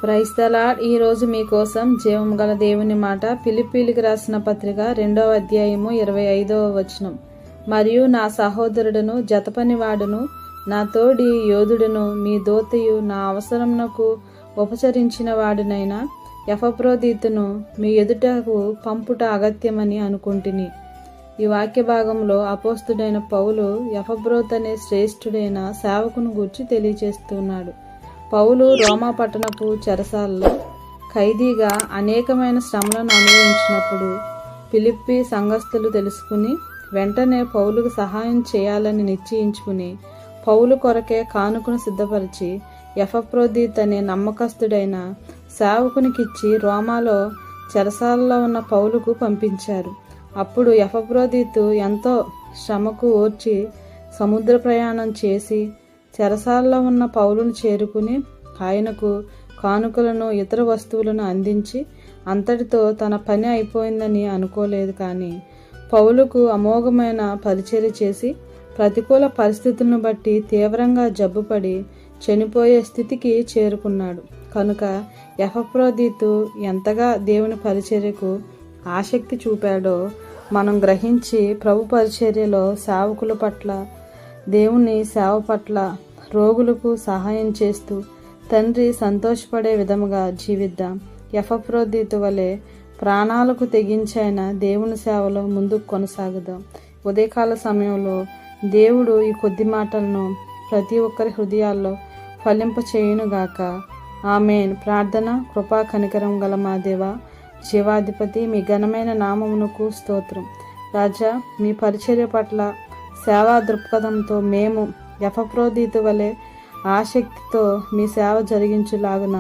Praise the lord. ఈరోజు మీకోసం జీవం గల దేవుని మాట ఫిలిప్పీలకు రాసిన పత్రిక 2వ అధ్యాయము 25వ వచనం. మరియు నా సహోదరుడును జతపనివాడును నా తోడి యోధుడును మీ దోతయు నా అవసరమునకు ఉపచరించిన వాడునైన ఎపఫ్రోదితును మీ ఎదుటకు పంపుట అగత్యమని అనుకుంటుని. ఈ వాక్య భాగంలో అపోస్తుడైన పౌలు ఎపఫ్రోద్ అనే శ్రేష్ఠుడైన సేవకును గూర్చి తెలియజేస్తున్నాడు. పౌలు రోమా పట్టణపు చెరసాలలో ఖైదీగా అనేకమైన శ్రమలను అనుభవించినప్పుడు ఫిలిప్పీ సంఘస్థులు తెలుసుకుని వెంటనే పౌలుకు సహాయం చేయాలని నిశ్చయించుకుని పౌలు కొరకే కానుకను సిద్ధపరిచి ఎపఫ్రోదితు అనే నమ్మకస్తుడైన సేవకునికిచ్చి రోమాలో చెరసాలలో ఉన్న పౌలుకు పంపించారు. అప్పుడు ఎపఫ్రోదితు ఎంతో శ్రమకు ఓర్చి సముద్ర ప్రయాణం చేసి చెరసాలలో ఉన్న పౌలును చేరుకుని ఆయనకు కానుకలను ఇతర వస్తువులను అందించి అంతటితో తన పని అయిపోయిందని అనుకోలేదు. కానీ పౌలుకు అమోఘమైన పరిచర్య చేసి ప్రతికూల పరిస్థితులను బట్టి తీవ్రంగా జబ్బుపడి చనిపోయే స్థితికి చేరుకున్నాడు. కనుక ఎపఫ్రోదితు ఎంతగా దేవుని పరిచర్యకు ఆసక్తి చూపాడో మనం గ్రహించి ప్రభు పరిచర్యలో సేవకుల పట్ల, దేవుని సేవ పట్ల, రోగులకు సహాయం చేస్తూ తండ్రి సంతోషపడే విధముగా జీవిద్దాం. ఎపఫ్రోదితు వలె ప్రాణాలకు తెగించైన దేవుని సేవలో ముందుకు కొనసాగుదాం. ఉదయకాల సమయంలో దేవుడు ఈ కొద్ది మాటలను ప్రతి ఒక్కరి హృదయాల్లో ఫలింప చేయునుగాక. ఆమేన్. ప్రార్థన. కృపా కనికరం గల మా దేవ, జీవాధిపతి, మీ ఘనమైన నామమునకు స్తోత్రం. రాజా, మీ పరిచర్య పట్ల సేవా దృక్పథంతో మేము ఎపఫ్రోదితు వలె ఆసక్తితో మీ సేవ జరిగించులాగున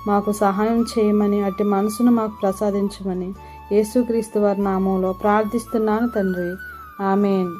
మాకు సహాయం చేయమని, అట్టి మనసును మాకు ప్రసాదించమని యేసుక్రీస్తు వారి నామంలో ప్రార్థిస్తున్నాను తండ్రి. ఆమేన్.